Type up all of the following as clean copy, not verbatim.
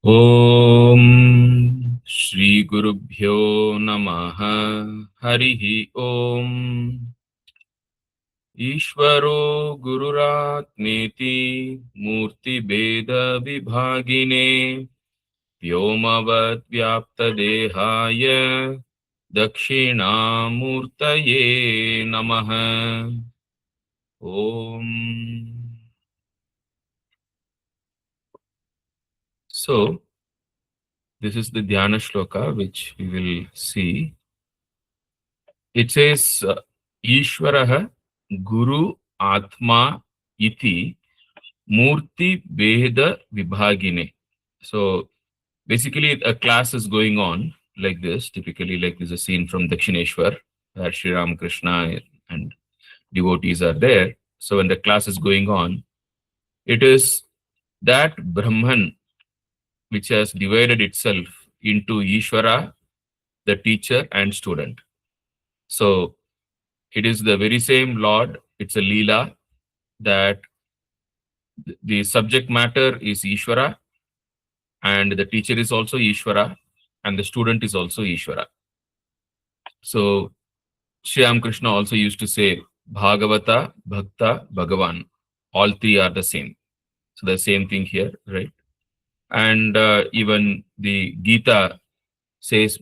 Om Shri Gurubhyo Namaha Harihi Om Ishvaro Gururatmeti Murti Beda Vibhagine Vyomavad Vyapta Dehaya Dakshina Murtaye Namaha Om. So, this is the Dhyana Shloka which we will see. It says, Ishvaraha Guru Atma Iti Murti Veda Vibhagine. So basically, a class is going on like this. Typically, like this is a scene from Dakshineshwar, where Sri Ramakrishna and devotees are there. So when the class is going on, it is that Brahman which has divided itself into Ishvara, the teacher, and student. So it is the very same Lord. It's a Leela that the subject matter is Ishvara, and the teacher is also Ishvara, and the student is also Ishvara. So Sri Krishna also used to say Bhagavata, Bhakta, Bhagavan. All three are the same. So the same thing here, right? And even the Gita says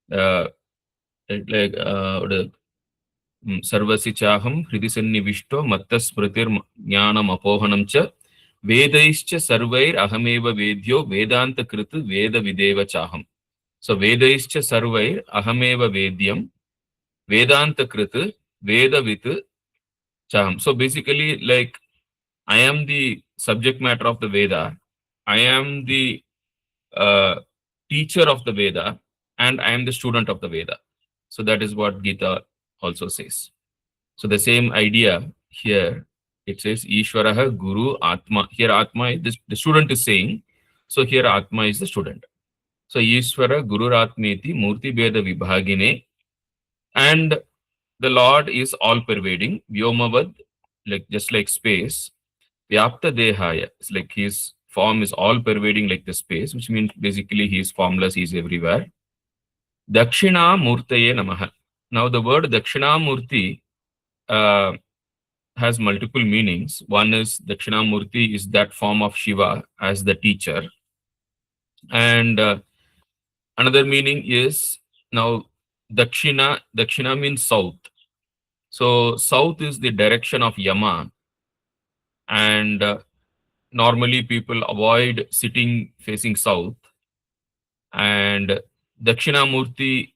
Sarvasi chaham hridisannivishto mattas smritir jnanam apohanam cha vedaischa sarvair ahameva vedyo vedanta kritu veda videva chaham. So vedaischa sarvair ahameva vedyam vedanta kritu veda vitu chaham. So basically, like, I am the subject matter of the Veda, I am the teacher of the Veda, and I am the student of the Veda. So that is what Gita also says. So the same idea here, it says Ishvaraha Guru Atma. Here Atma, the student is saying, so here Atma is the student. So Ishvara Guru Atmeti Murti Beda Vibhagine, and the Lord is all pervading, Vyomavad, like just like space, Vyapta Dehaya, it's like his form is all pervading like the space, which means basically he is formless, he is everywhere. Dakshina Murtaye Namaha. Now the word Dakshina Murti has multiple meanings. One is Dakshinamurti is that form of Shiva as the teacher. And another meaning is, now Dakshina means south. So south is the direction of Yama. And normally people avoid sitting facing south. And Dakshinamurti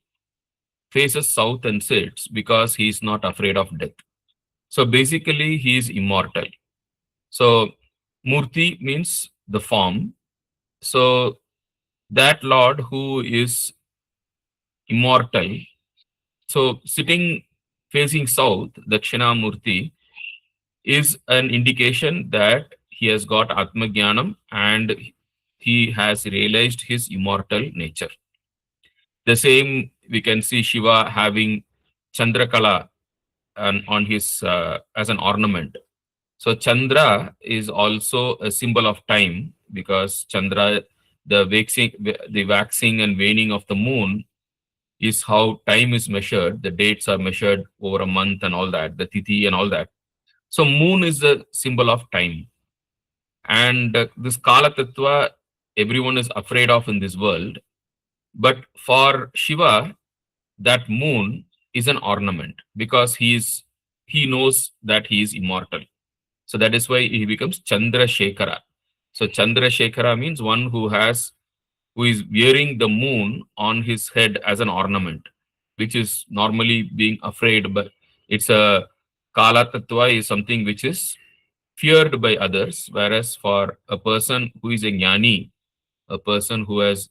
faces south and sits because he is not afraid of death. So basically he is immortal. So Murti means the form. So that Lord who is immortal, so sitting facing south, Dakshinamurti, is an indication that he has got Atmajnanam and he has realized his immortal nature. The same we can see Shiva having Chandrakala on his as an ornament. So Chandra is also a symbol of time, because Chandra, the waxing and waning of the moon is how time is measured. The dates are measured over a month and all that, the tithi and all that. So moon is the symbol of time. And this Kala Tattva, everyone is afraid of in this world. But for Shiva, that moon is an ornament, because he knows that he is immortal. So that is why he becomes Chandra Shekhara. So Chandra Shekhara means one who is wearing the moon on his head as an ornament, which is normally being afraid, but it's a Kala Tattva is something which is feared by others, whereas for a person who is a jnani, a person who has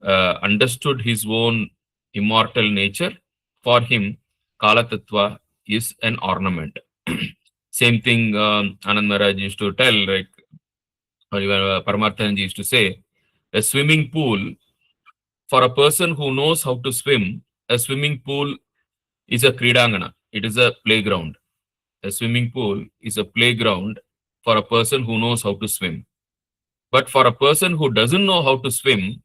understood his own immortal nature, for him Kala Tattva is an ornament. Same thing Anand Maharaj used to tell, like, or even Paramarthanji used to say, a swimming pool, for a person who knows how to swim, a swimming pool is a kridangana. It is a playground. A swimming pool is a playground for a person who knows how to swim. But for a person who doesn't know how to swim,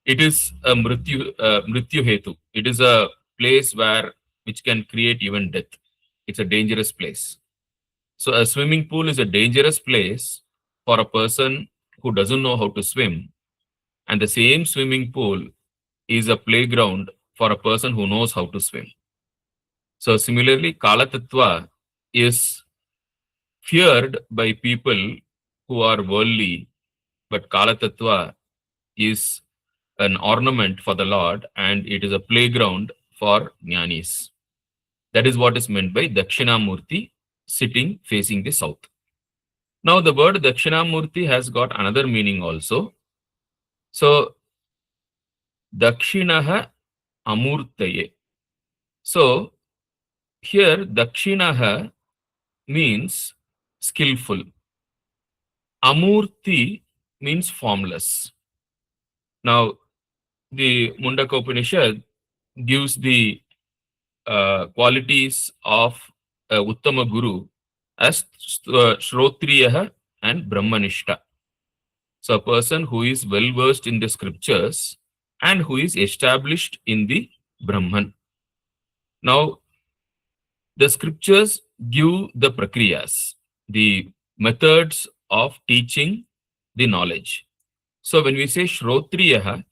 it is a mrityu hetu. It is a place where which can create even death. It's a dangerous place. So a swimming pool is a dangerous place for a person who doesn't know how to swim. And the same swimming pool is a playground for a person who knows how to swim. So similarly, Kala Tattva is feared by people who are worldly, but Kala Tattva is an ornament for the Lord and it is a playground for jnanis. That is what is meant by Dakshinamurti, sitting facing the south. Now the word Dakshinamurti has got another meaning also. So Dakshinaha Amurtaye. So here Dakshinaha means skillful. Amurti means formless. Now the Mundaka Upanishad gives the qualities of Uttama Guru as Shrotriyaha and Brahmanishta. So a person who is well versed in the scriptures and who is established in the Brahman. Now the scriptures give the prakriyas, the methods of teaching the knowledge. So when we say Shrotriyaha,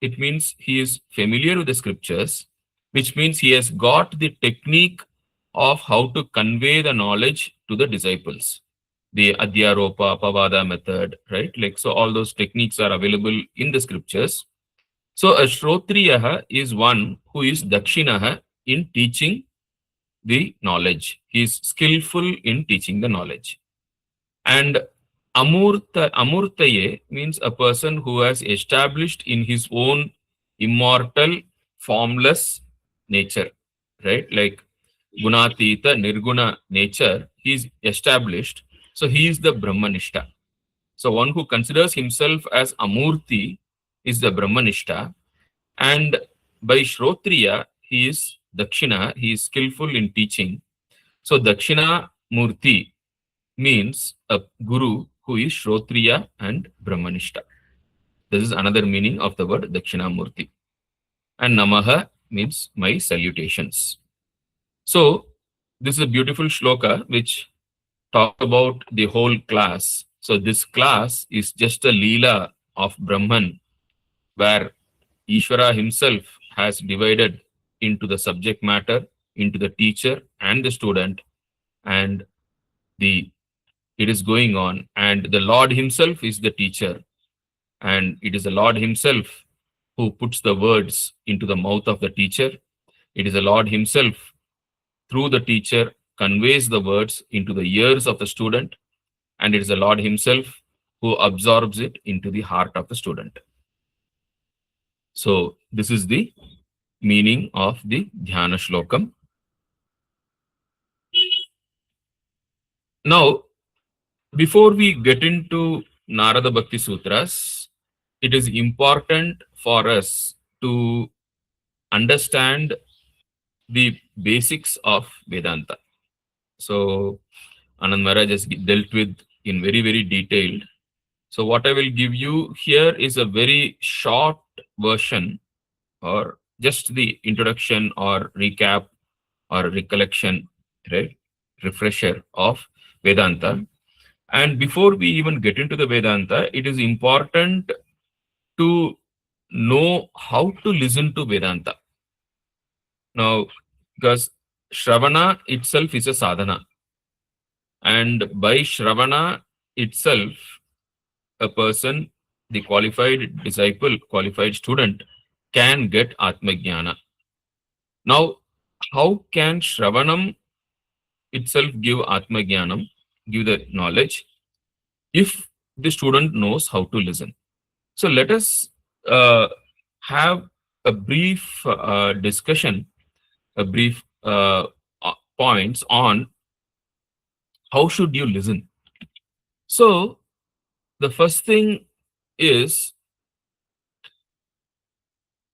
it means he is familiar with the scriptures, which means he has got the technique of how to convey the knowledge to the disciples. The Adhyaropa, Pavada method, right? Like, so all those techniques are available in the scriptures. So a Shrotriyaha is one who is Dakshinaha in teaching the knowledge. He is skillful in teaching the knowledge. And Amurtaye means a person who has established in his own immortal, formless nature, right? Like Gunatita, Nirguna nature, he is established. So he is the Brahmanishta. So one who considers himself as Amurti is the Brahmanishta. And by Shrotriya, he is Dakshina, he is skillful in teaching. So Dakshina Murti means a guru who is Shrotriya and Brahmanishta. This is another meaning of the word Dakshinamurti. And Namaha means my salutations. So this is a beautiful shloka which talks about the whole class. So this class is just a leela of Brahman where Ishvara himself has divided into the subject matter, into the teacher and the student, and it is going on, and the Lord himself is the teacher, and it is the Lord himself who puts the words into the mouth of the teacher. It is the Lord himself through the teacher conveys the words into the ears of the student, and it is the Lord himself who absorbs it into the heart of the student. So this is the meaning of the Dhyana Shlokam. Now, before we get into Narada Bhakti Sutras, it is important for us to understand the basics of Vedanta. So Anand Maharaj has dealt with in very, very detailed. So what I will give you here is a very short version or just the introduction or recap or recollection, right? Refresher of Vedanta. And before we even get into the Vedanta, it is important to know how to listen to Vedanta. Now, because Shravana itself is a sadhana. And by Shravana itself, a person, the qualified disciple, qualified student, can get Atmajnana. Now, how can Shravanam itself give Atmajnanam, give the knowledge, if the student knows how to listen? So let us have a brief discussion, a brief points on how should you listen. So the first thing is,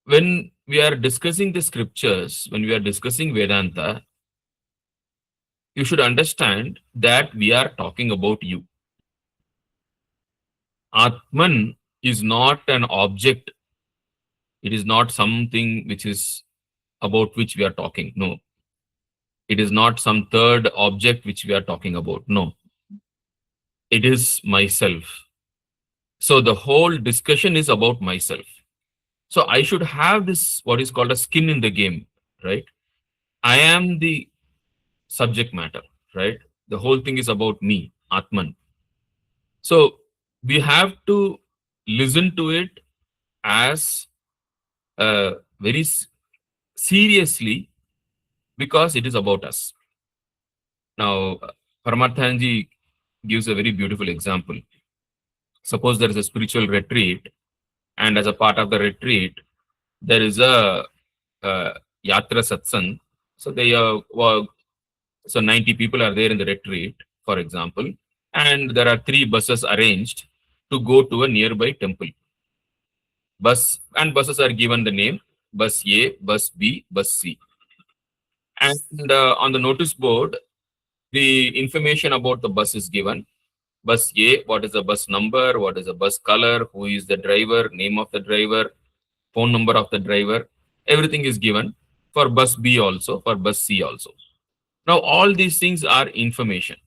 when we are discussing the scriptures, when we are discussing Vedanta, you should understand that we are talking about you. Atman is not an object. It is not something which is about which we are talking. No. It is not some third object which we are talking about. No. It is myself. So the whole discussion is about myself. So I should have this, what is called a skin in the game, right? I am the subject matter, right? The whole thing is about me, Atman. So we have to listen to it as very seriously because it is about us. Now, Paramarthanji gives a very beautiful example. Suppose there is a spiritual retreat, and as a part of the retreat, there is a, uh yatra satsang. So they so 90 people are there in the retreat, for example, and there are three buses arranged to go to a nearby temple. Buses are given the name bus A, bus B, bus C. And on the notice board, the information about the bus is given. Bus A, what is the bus number, what is the bus color, who is the driver, name of the driver, phone number of the driver. Everything is given for bus B also, for bus C also. Now, all these things are information.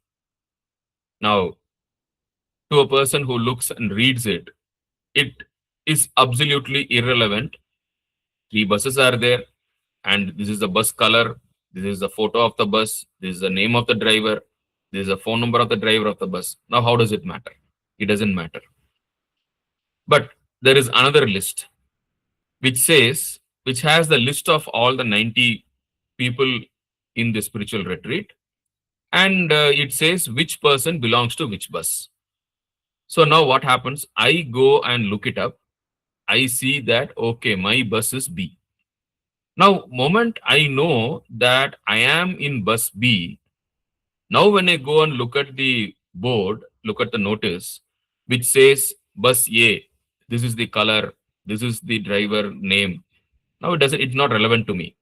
Now, to a person who looks and reads it, it is absolutely irrelevant. Three buses are there, and this is the bus color, this is the photo of the bus, this is the name of the driver, this is the phone number of the driver of the bus. Now, how does it matter? It doesn't matter. But there is another list which has the list of all the 90 people in the spiritual retreat, and it says which person belongs to which bus. So now what happens? I go and look it up. I see that, okay, my bus is B. Now, moment I know that I am in bus B, now when I go and look at the board, look at the notice, which says bus A, this is the color, this is the driver name. Now it's not relevant to me.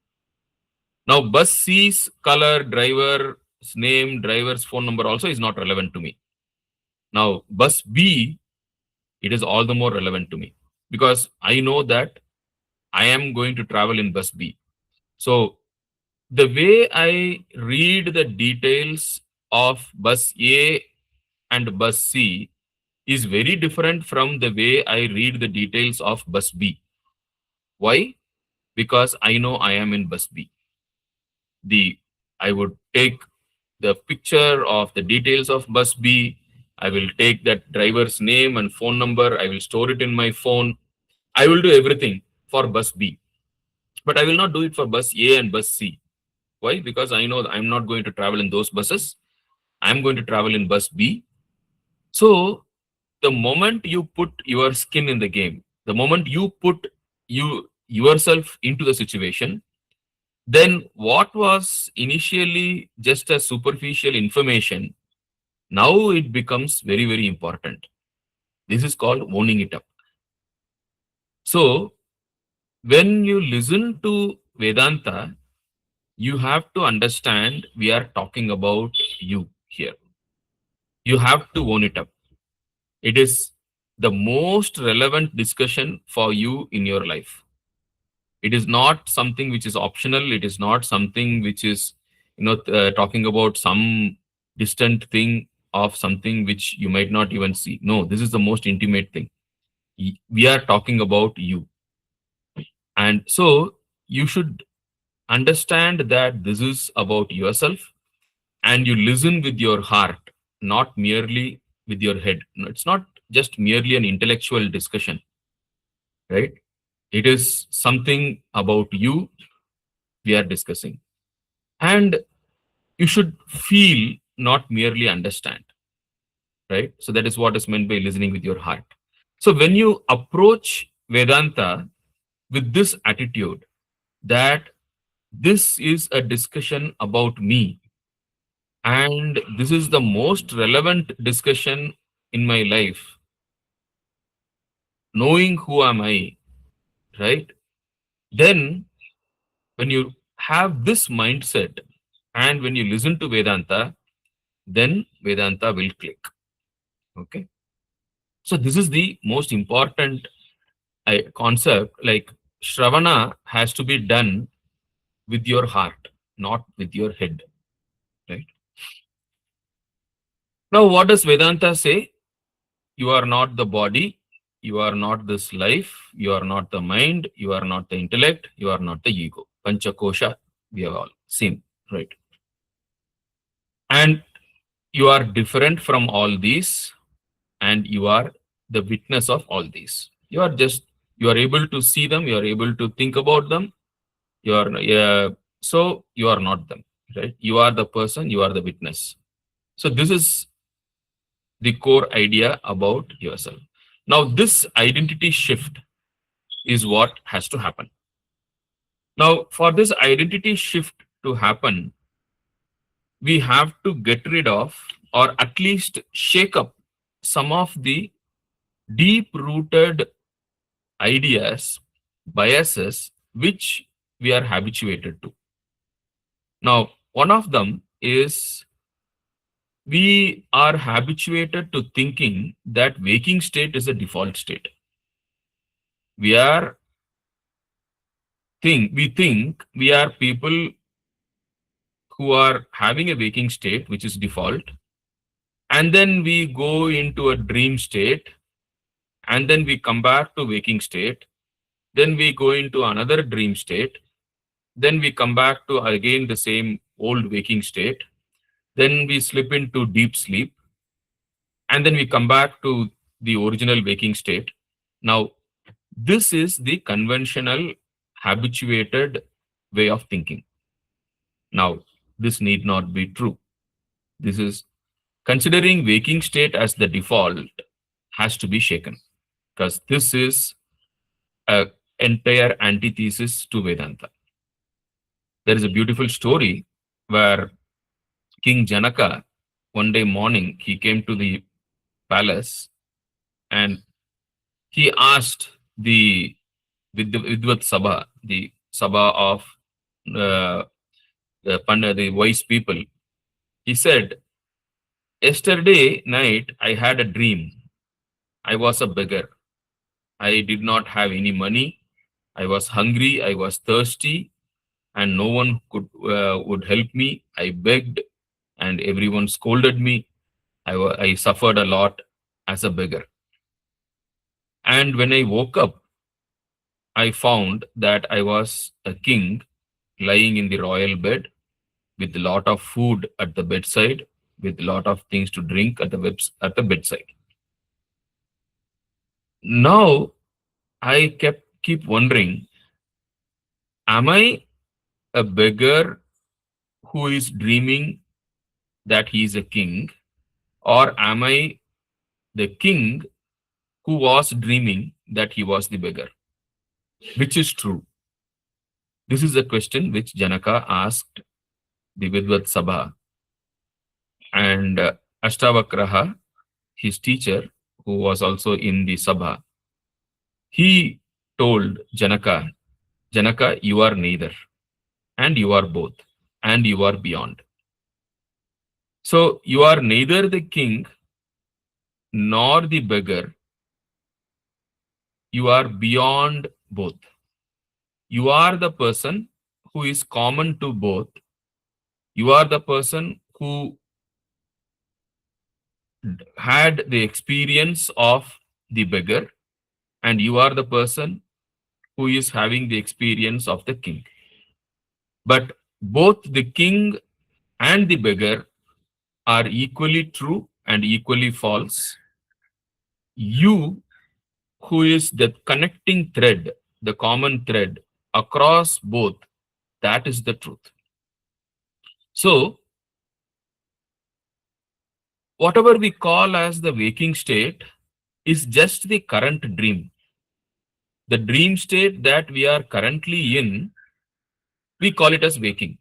Now bus C's color, driver's name, driver's phone number also is not relevant to me. Now bus B, it is all the more relevant to me because I know that I am going to travel in bus B. So the way I read the details of bus A and bus C is very different from the way I read the details of bus B. Why? Because I know I am in bus B. I would take the picture of the details of bus B. I will take that driver's name and phone number. I will store it in my phone. I will do everything for bus B. But I will not do it for bus A and bus C. Why? Because I know I'm not going to travel in those buses. I'm going to travel in bus B. So the moment you put your skin in the game, the moment you put yourself into the situation, then what was initially just a superficial information, now it becomes very, very important. This is called owning it up. So when you listen to Vedanta, you have to understand we are talking about you here. You have to own it up. It is the most relevant discussion for you in your life. It is not something which is optional. It is not something which is, talking about some distant thing of something which you might not even see. No, this is the most intimate thing. We are talking about you. And so you should understand that this is about yourself and you listen with your heart, not merely with your head. No, it's not just merely an intellectual discussion, right? It is something about you we are discussing. And you should feel, not merely understand, right? So that is what is meant by listening with your heart. So when you approach Vedanta with this attitude that this is a discussion about me and this is the most relevant discussion in my life, knowing who am I, right? Then when you have this mindset and when you listen to Vedanta, then Vedanta will click. Okay. So this is the most important concept. Like Shravana has to be done with your heart, not with your head. Right. Now, what does Vedanta say? You are not the body, you are not this life, you are not the mind, you are not the intellect, you are not the ego. Panchakosha, we have all seen, right? And you are different from all these, and you are the witness of all these. You are just, you are able to see them, you are able to think about them, you are, so you are not them, right? You are the person, you are the witness. So this is the core idea about yourself. Now, this identity shift is what has to happen. Now, for this identity shift to happen, we have to get rid of, or at least shake up, some of the deep rooted ideas, biases, which we are habituated to. Now, one of them is we are habituated to thinking that waking state is a default state. We are we think we are people who are having a waking state, which is default, and then we go into a dream state, and then we come back to waking state, then we go into another dream state, then we come back to again the same old waking state, then we slip into deep sleep, and then we come back to the original waking state. Now, this is the conventional, habituated way of thinking. Now, this need not be true. This is considering waking state as the default has to be shaken, because this is a entire antithesis to Vedanta. There is a beautiful story where King Janaka, one day morning, he came to the palace and he asked the Vidvat Sabha, the Sabha of the wise people. He said, yesterday night I had a dream. I was a beggar. I did not have any money. I was hungry. I was thirsty, and no one would help me. I begged, and everyone scolded me. I suffered a lot as a beggar. And when I woke up, I found that I was a king lying in the royal bed with a lot of food at the bedside, with a lot of things to drink at the bedside. Now I keep wondering, am I a beggar who is dreaming that he is a king, or am I the king who was dreaming that he was the beggar? Which is true? This is a question which Janaka asked the Vidvat Sabha, and Ashtavakraha, his teacher, who was also in the Sabha, he told Janaka, Janaka, you are neither, and you are both, and you are beyond. So you are neither the king nor the beggar, you are beyond both. You are the person who is common to both. You are the person who had the experience of the beggar, and you are the person who is having the experience of the king. But both the king and the beggar are equally true and equally false. You, who is the connecting thread, the common thread across both, that is the truth. So, whatever we call as the waking state is just the current dream. The dream state that we are currently in, we call it as waking.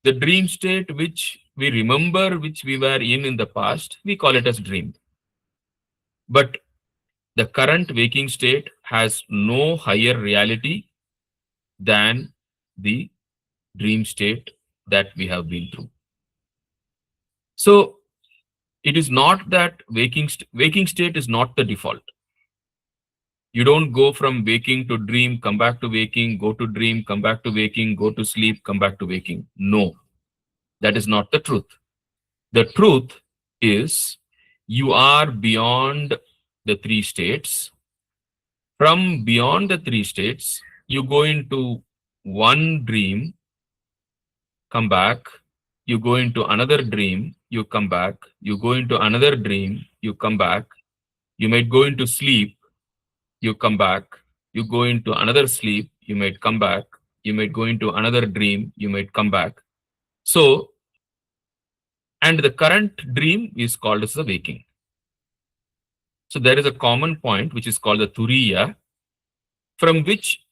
The dream state which we remember, which we were in the past, we call it as dream. But the current waking state has no higher reality than the dream state that we have been through. So, It is not that waking state is not the default. You don't go from waking to dream, come back to waking, go to dream, come back to waking, go to sleep, come back to waking. No, that is not the truth. The truth is you are beyond the three states. From beyond the three states, you go into one dream, come back, you go into another dream, you come back, you go into another dream, you come back, you might go into sleep, you come back, you go into another sleep, you might come back, you might go into another dream, you might come back. So, and the current dream is called as the waking. So there is a common point which is called the turiya, from which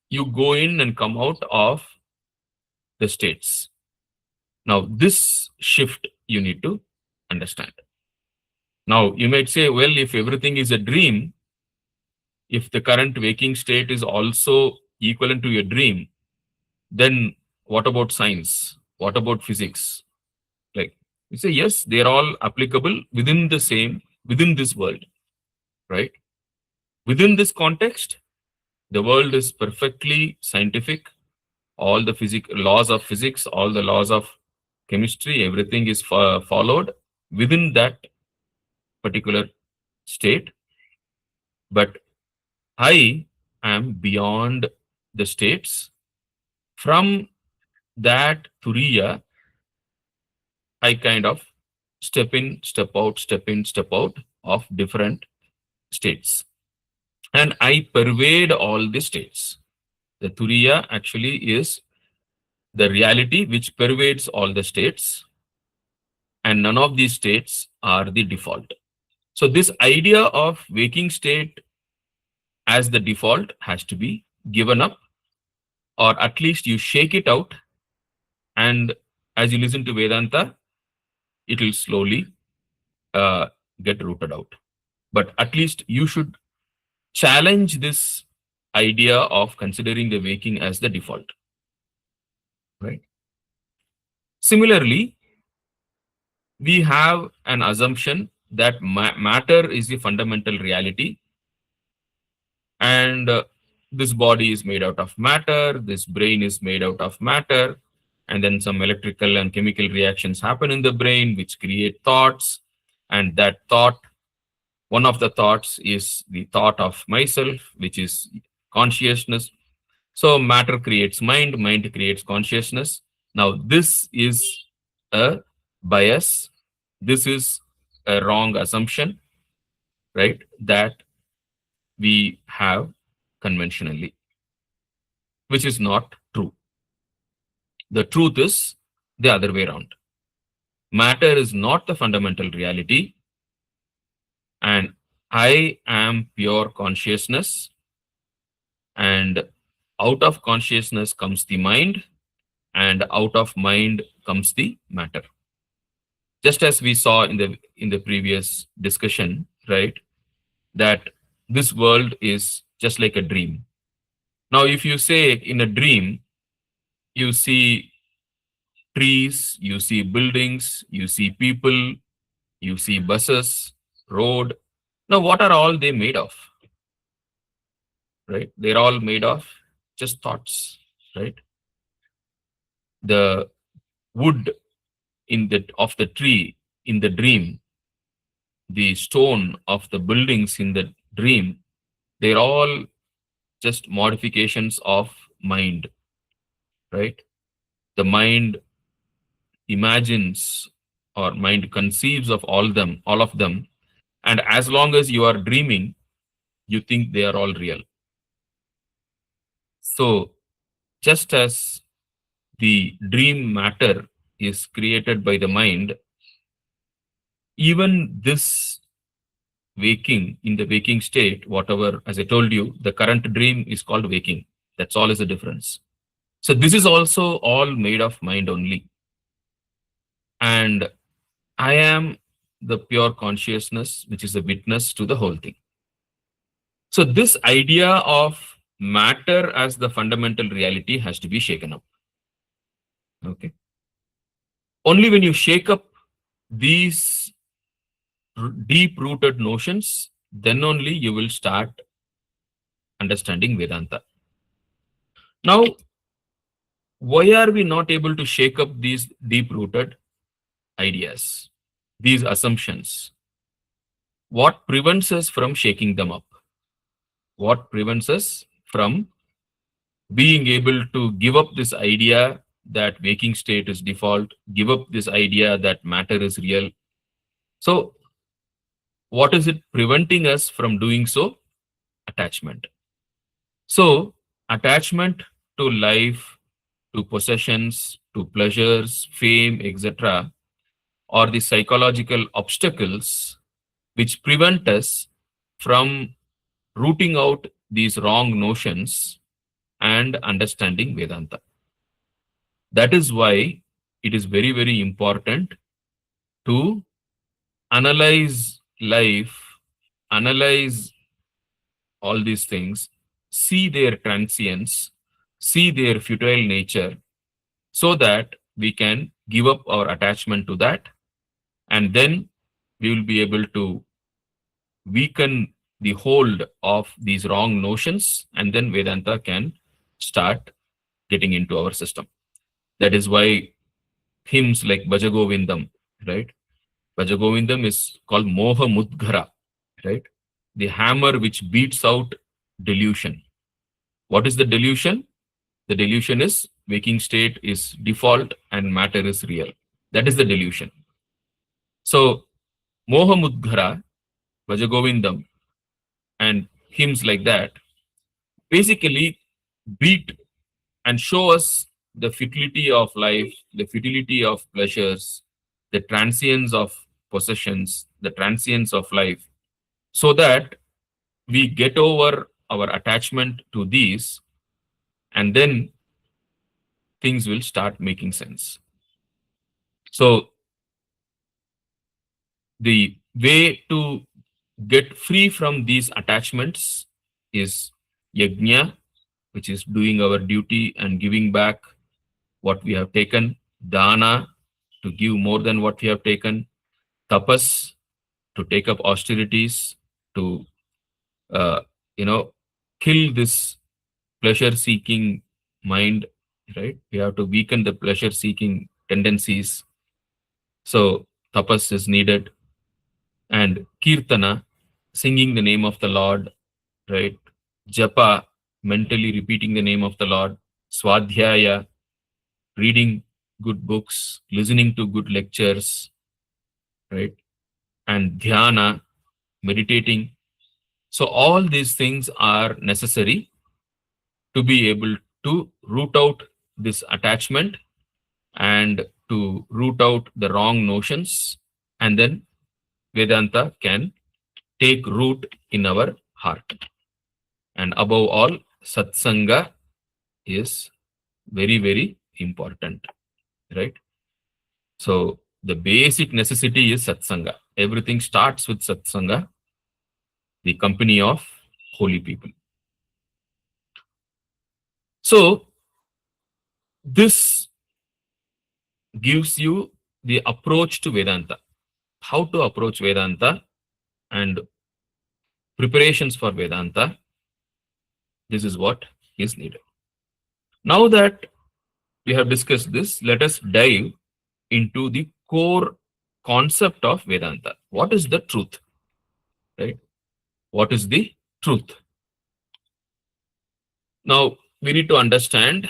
you go in and come out of the states. Now, this shift you need to understand. Now, you might say, well, if everything is a dream, if the current waking state is also equivalent to your dream, then what about science? What about physics? Like, you say, yes, they're all applicable within within this world, right? Within this context, the world is perfectly scientific. All the laws of physics, all the laws of chemistry, everything is followed within that particular state. But I am beyond the states. From that turiya, I kind of step in, step out, step in, step out of different states. And I pervade all the states. The turiya actually is the reality which pervades all the states, and none of these states are the default. So this idea of waking state as the default has to be given up, or at least you shake it out, and as you listen to Vedanta, it will slowly get rooted out. But at least you should challenge this idea of considering the waking as the default, right? Similarly, we have an assumption that matter is the fundamental reality, and this body is made out of matter, this brain is made out of matter, and then some electrical and chemical reactions happen in the brain which create thoughts, and that thought, one of the thoughts is the thought of myself, which is consciousness. So matter creates mind, mind creates consciousness. Now this is a bias, this is a wrong assumption, right, that we have conventionally, which is not true. The truth is the other way around. Matter is not the fundamental reality, and I am pure consciousness, and out of consciousness comes the mind, and out of mind comes the matter. Just as we saw in the previous discussion, right, that this world is just like a dream. Now, if you say in a dream, you see trees, you see buildings, you see people, you see buses, road. Now, what are all they made of? Right? They're all made of just thoughts, right? The wood of the tree in the dream, the stone of the buildings in the dream, they're all just modifications of mind, right? The mind imagines, or mind conceives of all of them, and as long as you are dreaming, you think they are all real. So just as the dream matter is created by the mind, even this waking, in the waking state, whatever, as I told you, the current dream is called waking. That's all is the difference. So this is also all made of mind only. And I am the pure consciousness, which is a witness to the whole thing. So this idea of matter as the fundamental reality has to be shaken up. Okay. Only when you shake up these deep rooted notions, then only you will start understanding Vedanta. Now, why are we not able to shake up these deep rooted ideas, these assumptions? What prevents us from shaking them up? What prevents us from being able to give up this idea that waking state is default, give up this idea that matter is real? So, what is it preventing us from doing so? Attachment. So, attachment to life, to possessions, to pleasures, fame, etc., are the psychological obstacles which prevent us from rooting out these wrong notions and understanding Vedanta. That is why it is very, very important to analyze life, analyze all these things, see their transience, see their futile nature, so that we can give up our attachment to that, and then we will be able to weaken the hold of these wrong notions, and then Vedanta can start getting into our system. That is why hymns like Bhajagovindam, right? Bhajagovindam is called Moha Mudghara, right? The hammer which beats out delusion. What is the delusion? The delusion is waking state is default and matter is real. That is the delusion. So, Moha Mudghara, Bhajagovindam, and hymns like that basically beat and show us the futility of life, the futility of pleasures, the transience of possessions, the transience of life, so that we get over our attachment to these, and then things will start making sense. So, the way to get free from these attachments is yajna, which is doing our duty and giving back what we have taken; dana, to give more than what we have taken; tapas, to take up austerities, to uh, you know kill this pleasure seeking mind, right? We have to weaken the pleasure seeking tendencies. So tapas is needed. And kirtana, singing the name of the Lord, right? Japa, mentally repeating the name of the Lord. Swadhyaya, reading good books, listening to good lectures, right? And dhyana, meditating. So all these things are necessary to be able to root out this attachment and to root out the wrong notions, and then Vedanta can take root in our heart. And above all, satsanga is very, very important, right? So the basic necessity is satsanga. Everything starts with satsanga, the company of holy people. So this gives you the approach to Vedanta, how to approach Vedanta and preparations for Vedanta. This is what is needed. Now that we have discussed this, let us dive into the core concept of Vedanta. What is the truth? Right? What is the truth? Now we need to understand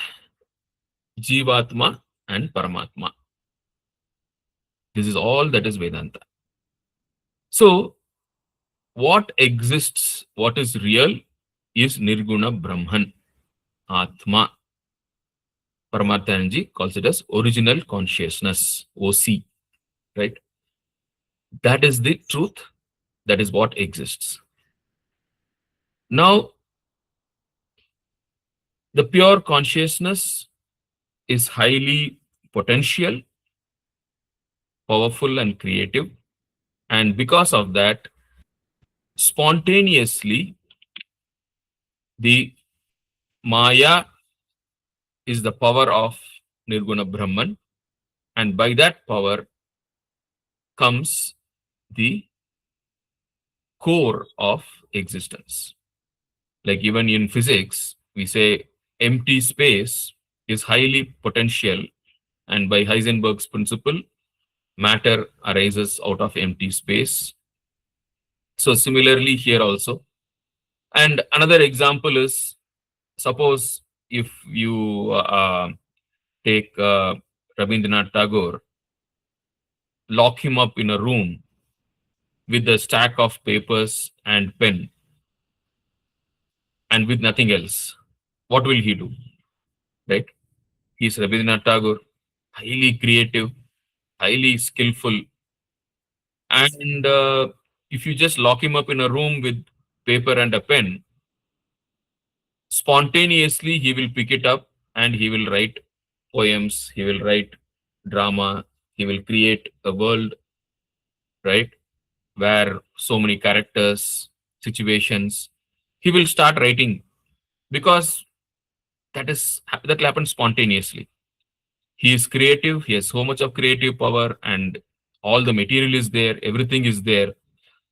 Jivatma and Paramatma. This is all that is Vedanta. So what exists, what is real, is Nirguna Brahman, Atma. Paramathanji calls it as original consciousness, OC, right? That is the truth. That is what exists. Now, the pure consciousness is highly potential, powerful, and creative. And because of that, spontaneously, the Maya is the power of Nirguna Brahman. And by that power comes the core of existence. Like even in physics, we say empty space is highly potential, and by Heisenberg's principle, matter arises out of empty space. So similarly here also. And another example is, suppose if you take Rabindranath Tagore, lock him up in a room with a stack of papers and pen and with nothing else, what will he do? Right? He's Rabindranath Tagore, highly creative, highly skillful, and if you just lock him up in a room with paper and a pen, spontaneously he will pick it up and he will write poems, he will write drama, he will create a world, right, where so many characters, situations, he will start writing, because that will happen spontaneously. He is creative, he has so much of creative power, and all the material is there, everything is there.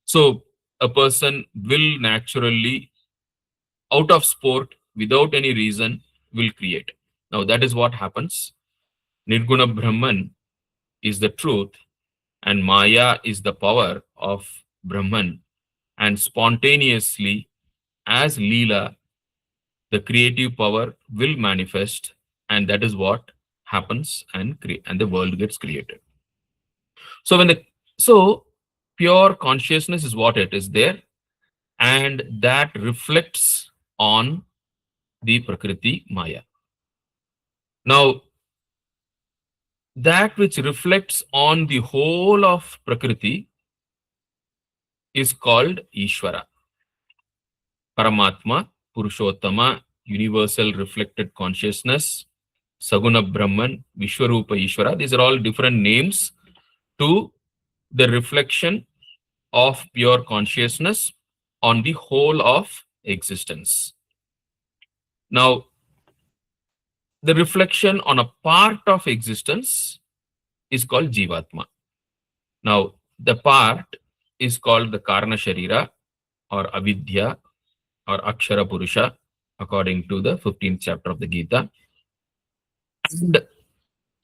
So a person will naturally, out of sport, without any reason, will create. Now that is what happens. Nirguna Brahman is the truth, and Maya is the power of Brahman. And spontaneously, as Leela, the creative power will manifest, and that is what happens, and the world gets created. So when the so pure consciousness is what it is there, and that reflects on the Prakriti Maya. Now, that which reflects on the whole of Prakriti is called Ishvara, Paramatma, Purushottama, universal reflected consciousness, Saguna Brahman, Vishwarupa Ishvara. These are all different names to the reflection of pure consciousness on the whole of existence. Now, the reflection on a part of existence is called Jivatma. Now, the part is called the Karna Sharira or Avidya or Akshara Purusha, according to the 15th chapter of the Gita. And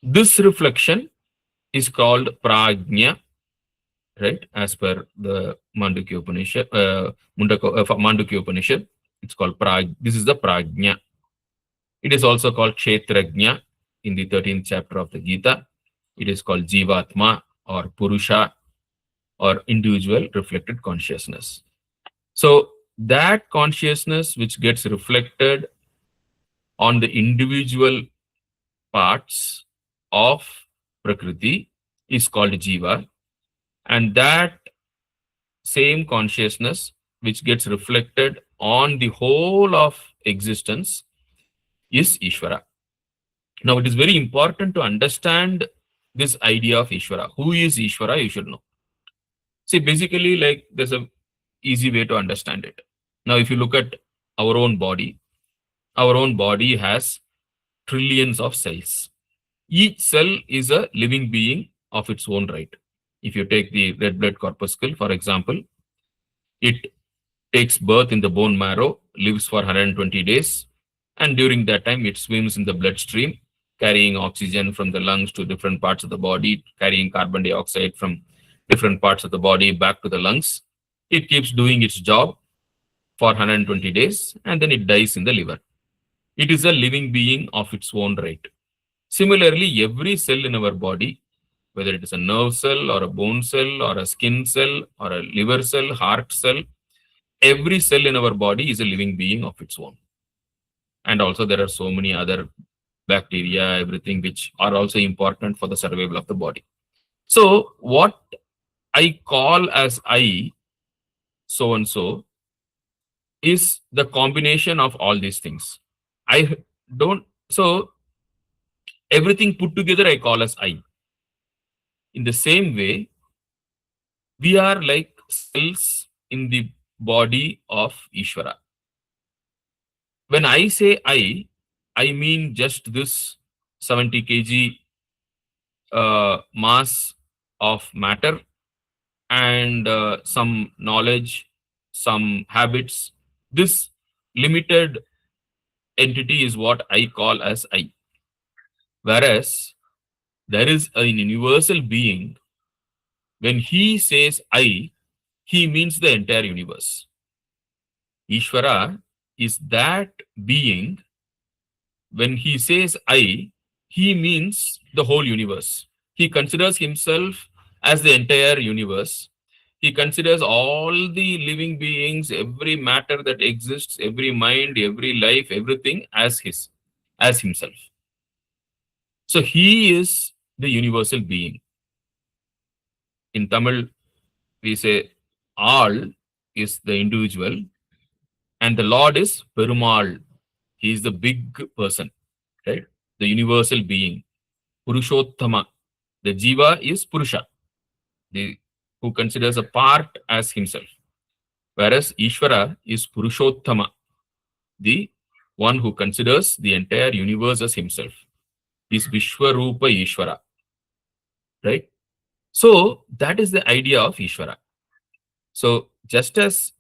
this reflection is called Prajna, right? As per the Mandukya Upanishad, Mandukya Upanishad, it's called Prajna. This is the Prajna. It is also called Kshetrajna in the 13th chapter of the Gita. It is called Jivatma or Purusha or individual reflected consciousness. So that consciousness which gets reflected on the individual parts of Prakriti is called Jiva, and that same consciousness which gets reflected on the whole of existence is Ishvara. Now, it is very important to understand this idea of Ishvara. Who is Ishvara? You should know. See, basically, like there's a easy way to understand it. Now, if you look at our own body has trillions of cells. Each cell is a living being of its own right. If you take the red blood corpuscle, for example, it takes birth in the bone marrow, lives for 120 days, and during that time, it swims in the bloodstream, carrying oxygen from the lungs to different parts of the body, carrying carbon dioxide from different parts of the body back to the lungs. It keeps doing its job for 120 days, and then it dies in the liver. It is a living being of its own right. Similarly, every cell in our body, whether it is a nerve cell or a bone cell or a skin cell or a liver cell, heart cell, every cell in our body is a living being of its own. And also there are so many other bacteria, everything which are also important for the survival of the body. So what I call as I, so and so, is the combination of all these things. I don't, so everything put together I call as I. In the same way, we are like cells in the body of Ishvara. When I say I mean just this 70 kg mass of matter and some knowledge some habits. This limited entity is what I call as I. Whereas there is a universal being. When he says I, he means the entire universe. Ishvara is that being. When he says I, he means the whole universe. He considers himself as the entire universe. He considers all the living beings, every matter that exists, every mind, every life, everything as as himself. So he is the universal being. In Tamil, we say all is the individual and the Lord is Perumal. He is the big person, right? The universal being. Purushottama. The Jiva is Purusha, who considers a part as himself. Whereas Ishvara is Purushottama, the one who considers the entire universe as himself. Is Vishwarupa Ishvara, right? So that is the idea of Ishvara. So just as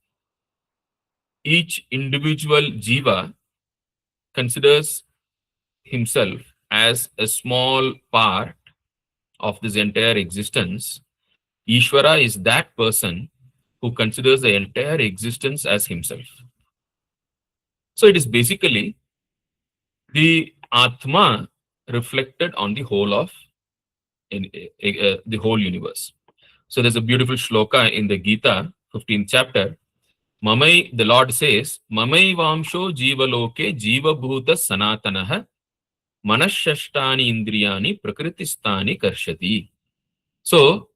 each individual Jiva considers himself as a small part of this entire existence, Ishvara is that person who considers the entire existence as himself. So it is basically the Atma reflected on the whole of the whole universe. So there's a beautiful shloka in the Gita, 15th chapter. Mamai, the Lord says, Mamai Vamsho Jivaloke Jiva Bhuta Sanatanaha Manashashtani Indriyani Prakritistani Karshati. So,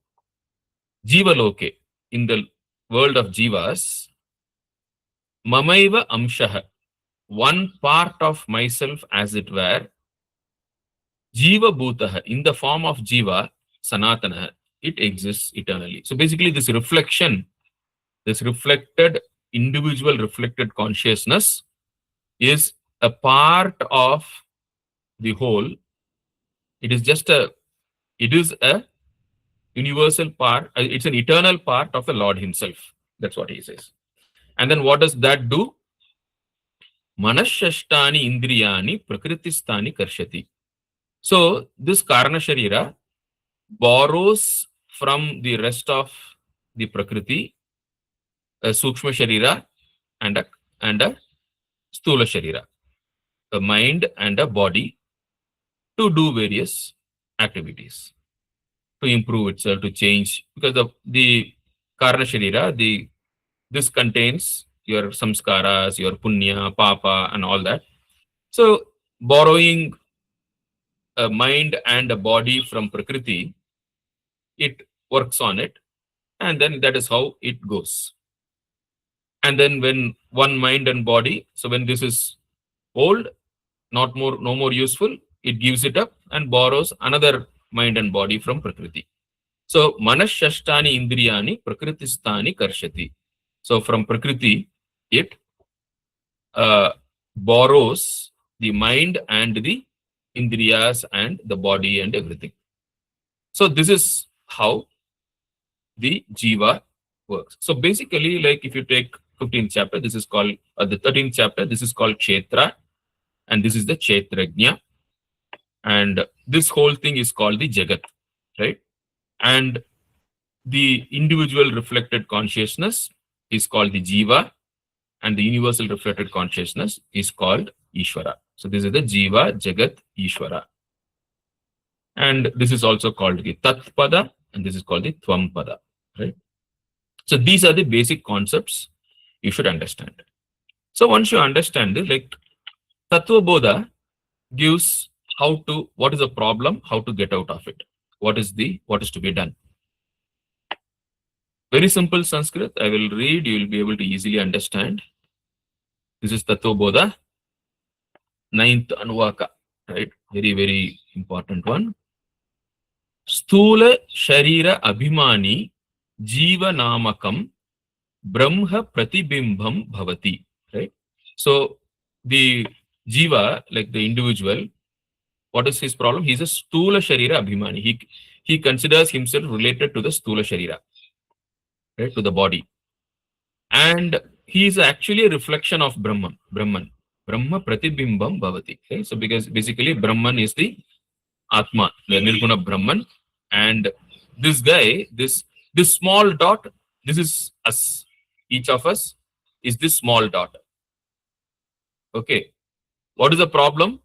Jivaloke, in the world of Jivas, Mamaiva Amshaha, one part of myself as it were, Jiva Bhutaha, in the form of Jiva, Sanatana, it exists eternally. So basically this reflection, this reflected, individual reflected consciousness is a part of the whole. It is a universal part, it's an eternal part of the Lord himself. That's what he says. And then what does that do? Manashashtani Indriyani Prakritistani Karshati. So this Karna Sharira borrows from the rest of the Prakriti, a Sukshma Sharira and a Stula Sharira, a mind and a body, to do various activities, to improve itself, to change. Because of the Karna Sharira, this contains your samskaras, your punya, papa, and all that. So borrowing a mind and a body from Prakriti, it works on it, and then that is how it goes. And then when one mind and body, so when this is old, no more useful, it gives it up and borrows another mind and body from Prakriti. So Manashashtani Indriyani Prakritistani Karshati. So from Prakriti, it borrows the mind and the Indriyas and the body and everything. So this is how the Jiva works. So basically, like if you take 15th chapter, this is called, the 13th chapter, this is called Kshetra, and this is the Kshetrajna. And this whole thing is called the Jagat, right? And the individual reflected consciousness is called the Jiva, and the universal reflected consciousness is called Ishvara. So this is the Jiva, Jagat, Ishvara. And this is also called the Tatpada, and this is called the Tvam-pada, right? So these are the basic concepts you should understand. So once you understand it, like Tattva Bodha gives what is the problem, how to get out of it, what is to be done. Very simple Sanskrit. I will read, you will be able to easily understand. This is Tattva Bodha, 9th Anuvaka, right? Very, very important one. Stula Sharira Abhimani Jiva Namakam Brahma Pratibimbam Bhavati, right? So the Jiva, like the individual, what is his problem? He's a Stula Sharira Abhimani. He considers himself related to the Stula Sharira, right? To the body. and he is actually a reflection of Brahma Pratibhimbam Bhavati. Okay? So because basically Brahman is the Atma, the Nirguna Brahman, and this guy, this small dot, this is us. Each of us is this small dot. Okay. What is the problem?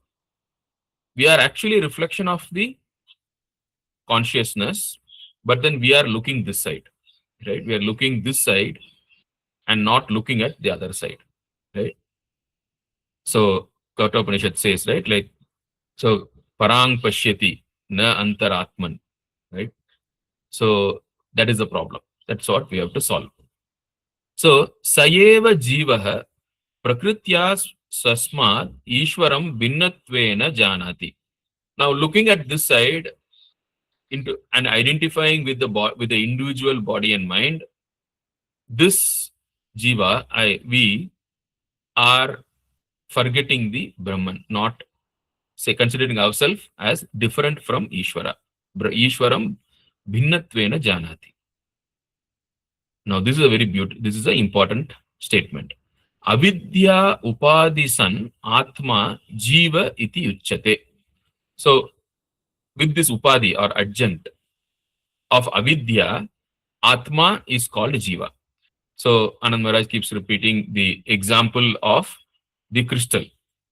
We are actually a reflection of the consciousness, but then we are looking this side, right? We are looking this side and not looking at the other side, right? So Kathopanishad says, right, like, so parang pashyati na antaratman, right? So that is the problem. That's what we have to solve. So sayeva jivaha prakritya sasmat ishwaram bhinnatvena janati. Now looking at this side into and identifying with with the individual body and mind, this jiva, we are forgetting the Brahman, not say considering ourselves as different from Ishvara. Ishwaram bhinnatvena janati. Now this is a very beautiful, this is an important statement. Avidya upadi san atma jiva iti uchyate. So with this upadi or adjunct of avidya, atma is called jiva. So Anand Maharaj keeps repeating the example of the crystal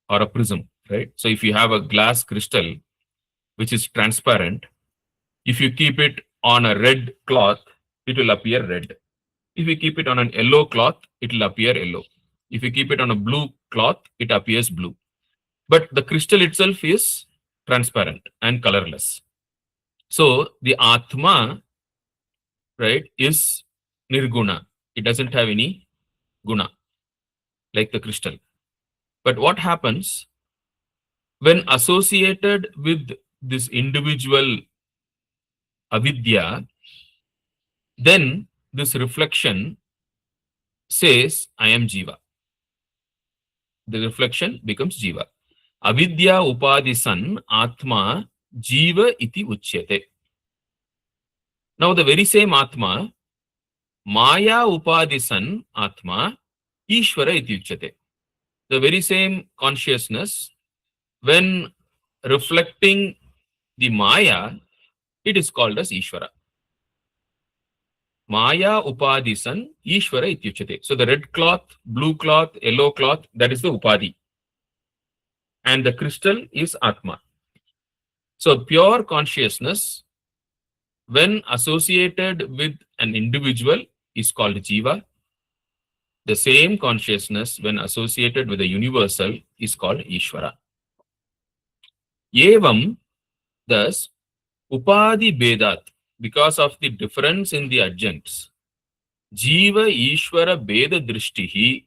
or a prism, right? So if you have a glass crystal which is transparent, if you keep it on a red cloth, it will appear red. If you keep it on an yellow cloth, it will appear yellow. If you keep it on a blue cloth, it appears blue. But the crystal itself is transparent and colorless. So the Atma, right, is Nirguna. It doesn't have any guna like the crystal. But what happens when associated with this individual avidya, then this reflection says, I am Jiva. The reflection becomes Jiva. Avidya upadi san Atma Jiva iti uchyate. Now the very same Atma, Maya upadi san Atma Ishvara iti uchyate. The very same consciousness, when reflecting the Maya, it is called as Ishvara. Maya upadi san Ishvara iti uchyate. So the red cloth, blue cloth, yellow cloth, that is the upadi. And the crystal is Atma. So pure consciousness, when associated with an individual, is called Jiva. The same consciousness, when associated with the universal, is called Ishvara. Evam, thus, Upadi Bedat, because of the difference in the adjuncts, Jiva Ishvara Beda Drishtihi,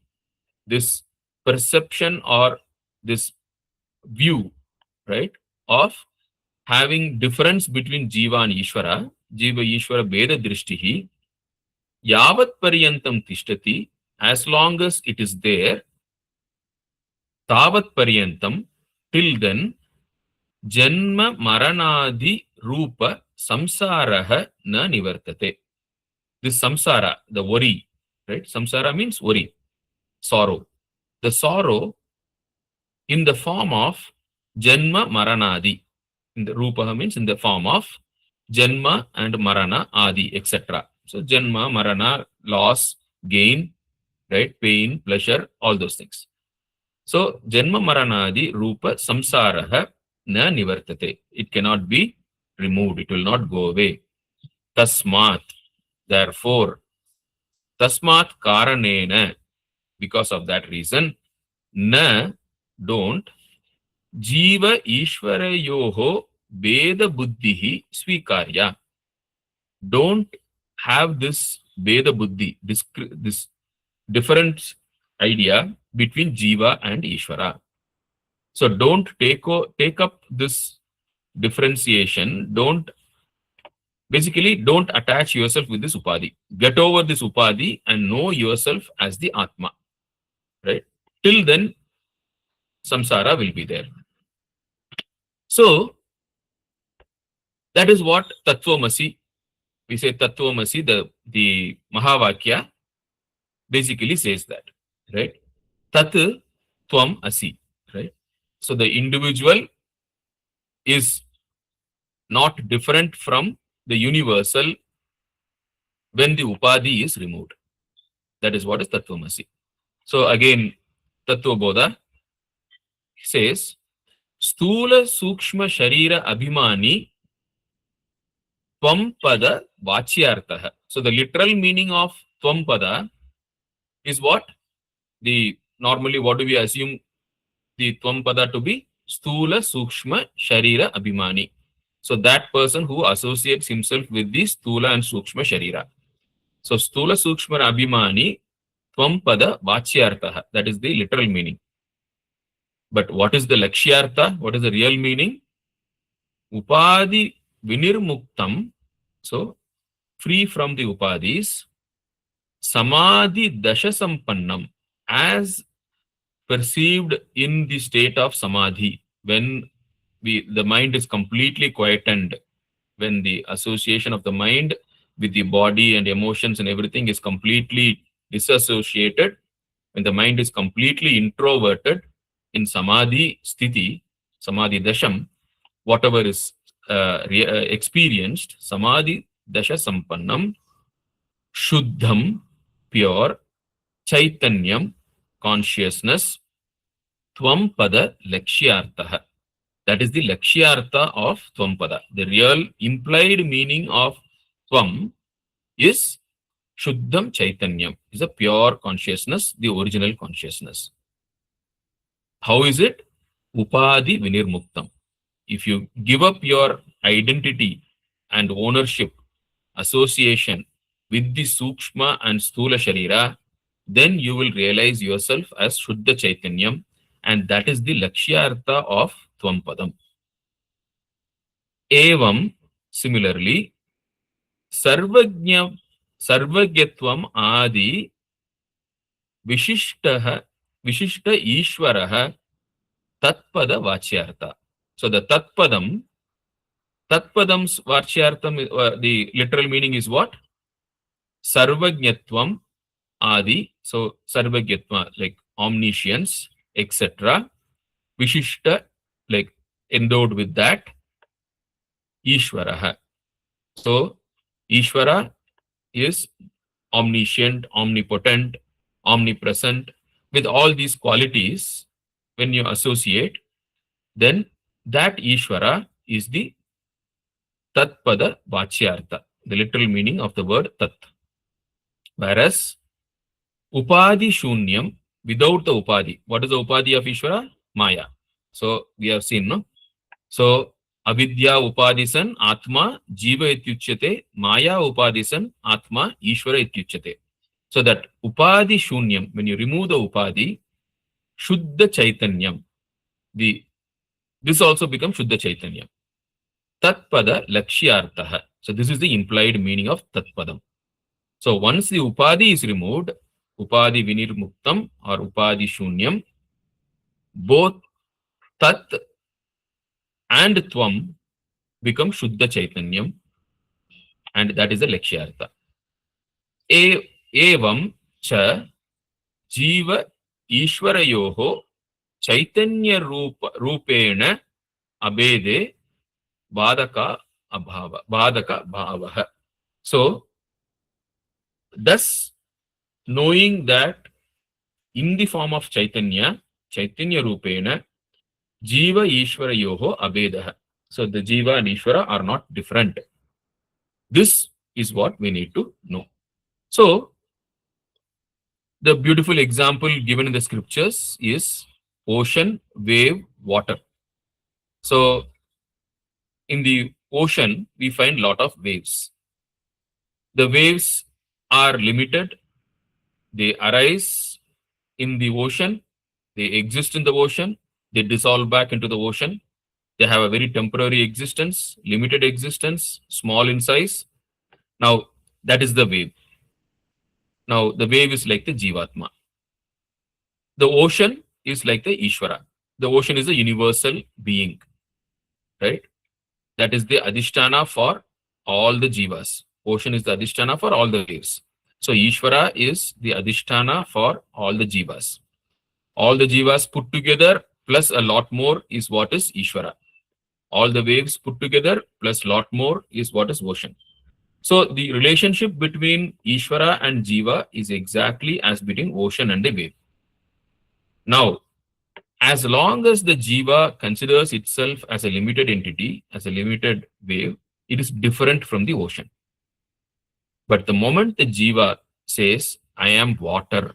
this perception or this view, right, of having difference between Jiva and Ishvara, Jiva Ishvara Beda Drishtihi, Yavat Paryantam Tishtati, as long as it is there, Tavat Paryantam, till then, Janma Maranadi Rupa Samsaraha na Nivartate. This samsara, the worry, right? Samsara means worry, sorrow. The sorrow in the form of Janma Maranadi. In the Rupa means in the form of Janma and Marana, Adi, etc. So Janma, Marana, loss, gain, right? Pain, pleasure, all those things. So Janma Maranadi Rupa Samsaraha na Nivartate. It cannot be removed. It will not go away. Tasmat. Therefore, Tasmat Karanena. Because of that reason, na, don't, Jiva Ishvara Yoho Veda Buddhihi Swikarya. Don't have this Veda Buddhi, this different idea between Jiva and Ishvara. So don't take up this differentiation. Don't attach yourself with this Upadi. Get over this Upadi and know yourself as the Atma. Right? Till then, samsara will be there. So that is what Tattvamasi, we say Tattvamasi, the Mahavakya, basically says that, right? Tat tvam asi, right? So the individual is not different from the universal when the upadhi is removed. That is what is Tattvamasi. So again, Tattva Bodha says, Stula Sukshma Sharira Abhimani Tvam Pada Vachyartaha. So the literal meaning of Tvam Pada is what? Normally what do we assume the Tvam Pada to be? Stula Sukshma Sharira Abhimani. So that person who associates himself with the Stula and Sukshma Sharira. So Stula Sukshma Abhimani Tvam Pada Vachyartaha. That is the literal meaning. But what is the Lakshyartha? What is the real meaning? Upadi Vinirmuktam. So free from the Upadis. Samadhi Dasha Sampannam. As perceived in the state of Samadhi. When the mind is completely quietened. When the association of the mind with the body and emotions and everything is completely disassociated, when the mind is completely introverted in Samadhi Sthiti, Samadhi Dasham, whatever is experienced, Samadhi Dasha Sampannam, Shuddham, pure, Chaitanyam, consciousness, Tvam Pada Lakshyartaha. That is the Lakshyartha of Tvam-pada. The real implied meaning of Tvam is Shuddham Chaitanyam, is a pure consciousness, the original consciousness. How is it? Upadi Vinirmuktam. If you give up your identity and ownership, association with the Sukshma and Sthula Sharira, then you will realize yourself as Shuddha Chaitanyam, and that is the Lakshyartha of Tvam-padam. Evam, similarly, Sarvagnyatvam Adi Vishishta Ishvaraha Tatpada Vachyartha. So the Tatpadam's Vachyartham, the literal meaning is what? Sarvagnyatvam Adi. So Sarvagyatva, like omniscience, etc. Vishishta, like endowed with that. Ishvaraha. So Ishvara is omniscient, omnipotent, omnipresent. With all these qualities, when you associate, then that Ishvara is the Tatpada Vachyartha, the literal meaning of the word Tat. Whereas Upadi Shunyam, without the Upadi. What is the Upadi of Ishvara? Maya. So we have seen, no? So Avidya Upadisan Atma Jiva Ityuchyate, Maya Upadisan Atma Ishvara Ityuchyate. So that Upadi Shunyam, when you remove the Upadi, Shuddha Chaitanyam, this also becomes Shuddha Chaitanyam. Tatpada Lakshyartaha. So this is the implied meaning of Tatpadam. So once the Upadi is removed, Upadi Vinirmuktam or Upadi Shunyam, both Tat and Tvam become Shuddha Chaitanyam, and that is the Lakshyartha. Evam cha Jiva Ishvarayoho Chaitanya Rupena Abede Badaka Bhavaha. So, thus, knowing that in the form of Chaitanya Rupena, Jiva Ishvara Yoho Abedaha. So the Jiva and Ishvara are not different. This is what we need to know. So the beautiful example given in the scriptures is ocean, wave, water. So in the ocean, we find a lot of waves. The waves are limited. They arise in the ocean. They exist in the ocean. They dissolve back into the ocean. They have a very temporary existence, limited existence, small in size. Now, that is the wave. Now, the wave is like the Jivatma. The ocean is like the Ishvara. The ocean is a universal being, right? That is the Adhisthana for all the Jivas. Ocean is the Adhisthana for all the waves. So Ishvara is the Adhisthana for all the jivas. All the jivas put together plus a lot more is what is Ishvara. All the waves put together plus lot more is what is ocean. So the relationship between Ishvara and Jiva is exactly as between ocean and the wave. Now, as long as the Jiva considers itself as a limited entity, as a limited wave, it is different from the ocean. But the moment the Jiva says, I am water,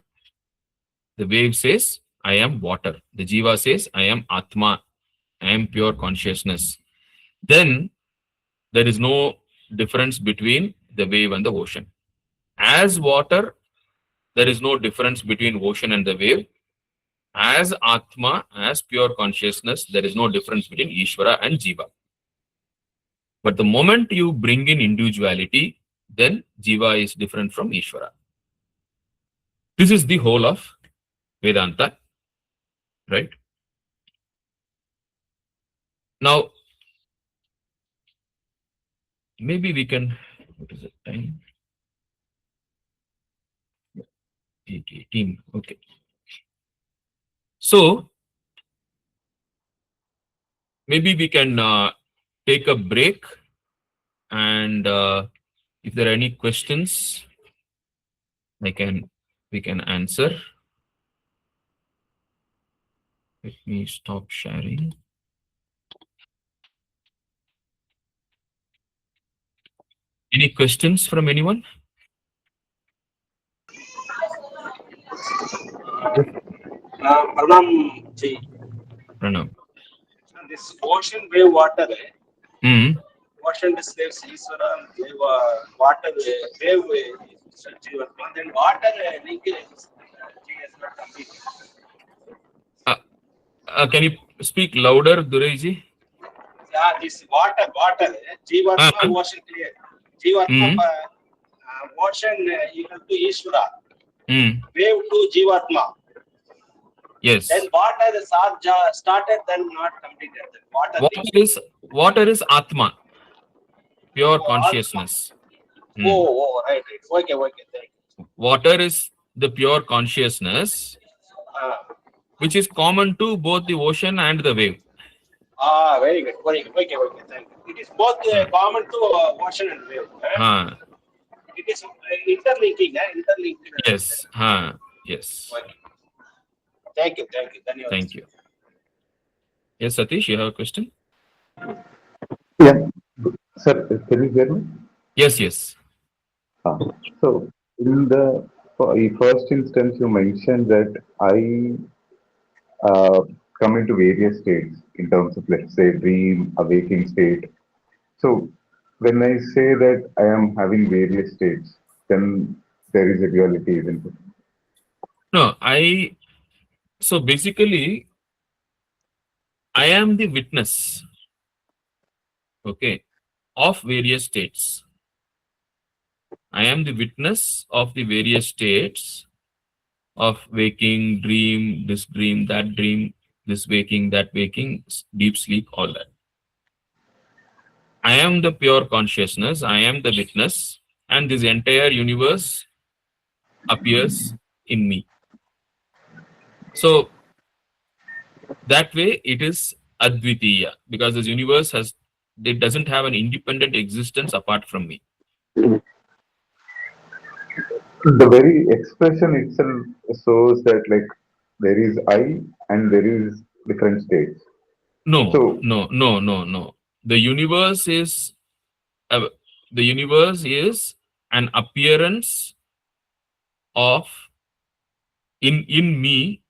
the wave says, I am water. The Jiva says, I am Atma, I am pure consciousness. Then there is no difference between the wave and the ocean. As water, there is no difference between ocean and the wave. As Atma, as pure consciousness, there is no difference between Ishvara and Jiva. But the moment you bring in individuality, then Jiva is different from Ishvara. This is the whole of Vedanta, right? Now, maybe we can, what is the time? 8:18, okay. So, maybe we can take a break, and if there are any questions, we can answer. Let me stop sharing. Any questions from anyone? Pranam ji. Pranam. This ocean wave water, Mm. ocean slaves Iswara, wave water wave Jivatma, then water linkage is not complete. Uh, can you speak louder, Durayji? Yeah, this water Jivatma Uh, ocean clear. Jivatma mm, ocean equal to Iswara. mm, Wave to Jivatma. Then yes. water started, then not completed. Then water thing. Water is Atma, pure Oh, Atma. consciousness. Mm. Right. Okay, thank you. Water is the pure consciousness, Uh, which is common to both the ocean and the wave. Very good. Okay, thank you. It is both Uh, common to ocean and wave. uh, It is interlinking, interlinked. yes. Yes. Okay. Thank you. Dhanyawad. Thank you. Yes, Satish, you have a question? Yeah, sir, can you hear me? Yes. Ah, so, in the first instance, you mentioned that I come into various states in terms of, let's say, dream, awaking state. So, when I say that I am having various states, then there is a duality, isn't it? No, so basically, I am the witness, okay, of various states. I am the witness of the various states of waking, dream, that dream, this waking, that waking, deep sleep, all that. I am the pure consciousness, I am the witness, and this entire universe appears in me. So that way it is Advitiya, because this universe it doesn't have an independent existence apart from me. The very expression itself shows that, like, there is I and there is different states. No, So, no, no, no, no. The universe is uh, the universe is an appearance of in me,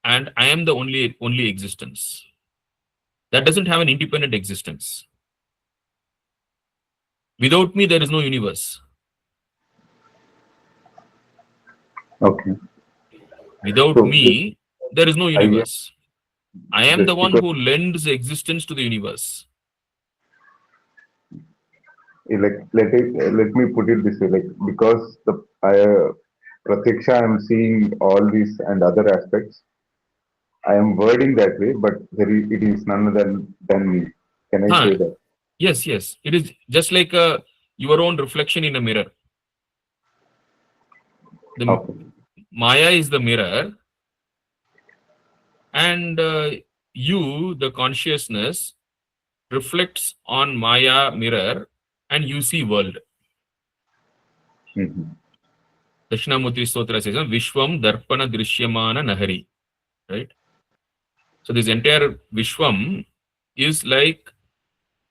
and I am the only existence. That doesn't have an independent existence. Without me, there is no universe. okay. Without So, me, there is no I universe. I am the just one because who lends existence to the universe. like let me put it this way, like, because the pratiksha I'm seeing all these and other aspects, I am wording that way, but it is none other than me. Can I say Huh. that? Yes. It is just like your own reflection in a mirror. The Okay. Maya is the mirror, and you, the consciousness, reflects on Maya mirror, and you see world. Mhm. Dakshinamurti Stotra says, Vishwam Darpana Drishyamana Nahari. Right? So this entire Vishwam is like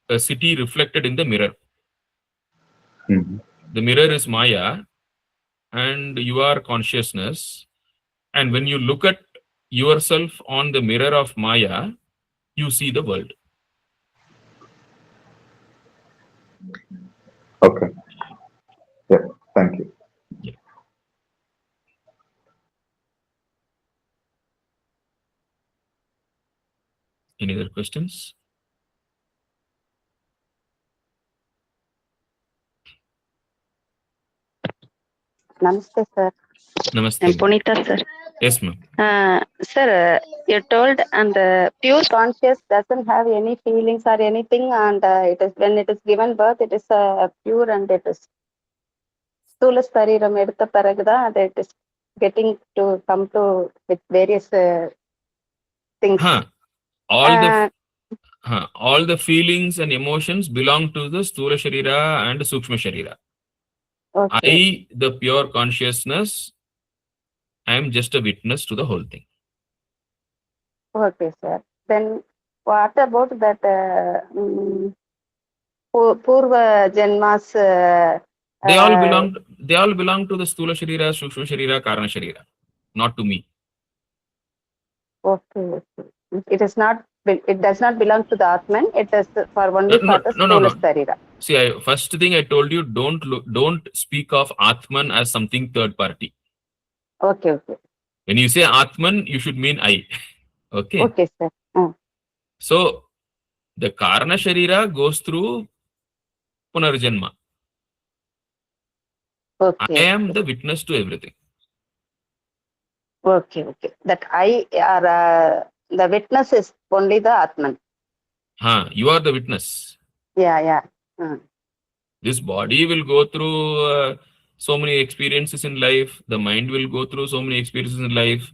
a city reflected in the mirror. Mhm. The mirror is Maya, and you are consciousness. And when you look at yourself on the mirror of Maya, you see the world. Okay. Yeah. Thank you. Yeah. Any other questions? Namaste, sir. Namaste. I'm Punita, sir. Yes, ma'am. Sir, you told and pure conscious doesn't have any feelings or anything, and it is when it is given birth, it is pure and it is stula stariram edutha paragada, that it is getting to come to with various things. All the feelings and emotions belong to the Sthula Sharira and Sukshma Sharira. Okay. I, the pure consciousness, I am just a witness to the whole thing. Okay, sir. Then what about that Purva Janmas? They all belong to the Sthula Sharira, Sukshma Sharira, Karana Sharira, not to me. Okay, okay. It is not. It does not belong to the Atman. It is for only for the No. Stula Starira. See, first thing I told you, don't speak of Atman as something third party. Okay, okay. When you say Atman, you should mean I. Okay. Okay, sir. So the Karana Sharira goes through Punarjanma. Okay. I am the witness to everything. Okay, okay. That I are the witness is only the Atman. You are the witness. Yeah, yeah. This body will go through so many experiences in life. The mind will go through so many experiences in life.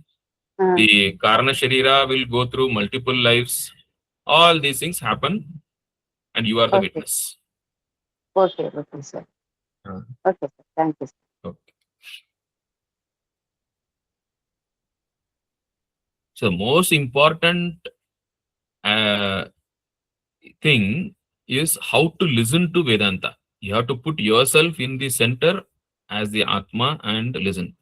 The Karana Sharira will go through multiple lives. All these things happen, and you are the witness. Okay, okay, sir. Okay, sir. Thank you, sir. Okay. So the most important thing is how to listen to Vedanta. You have to put yourself in the center as the Atma and listen.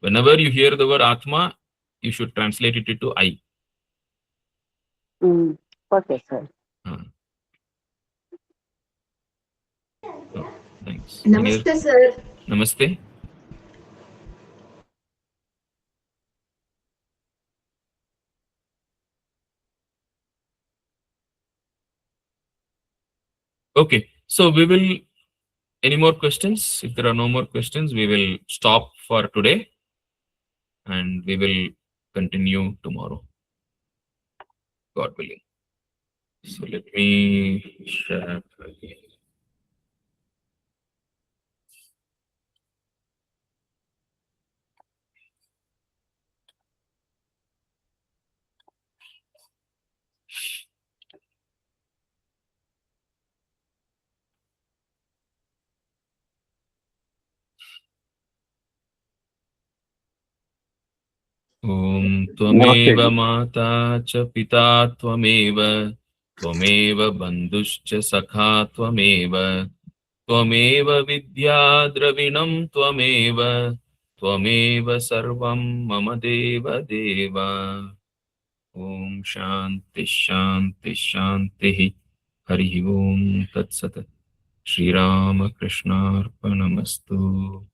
Whenever you hear the word Atma, you should translate it into I. Okay, sir. Oh, thanks. Namaste, sir. Namaste. Okay, so we will, any more questions? If there are no more questions, we will stop for today and we will continue tomorrow, God willing. So let me share again. Om Tvameva Mata cha Pita Tvameva Bandhuscha Sakha Tvameva Vidya Dravinam Tvameva Sarvam Mama Deva Deva. Om Shanti Shanti Shanti. Hari Om Tat Sat. Shri Ramakrishna Arpanamastu.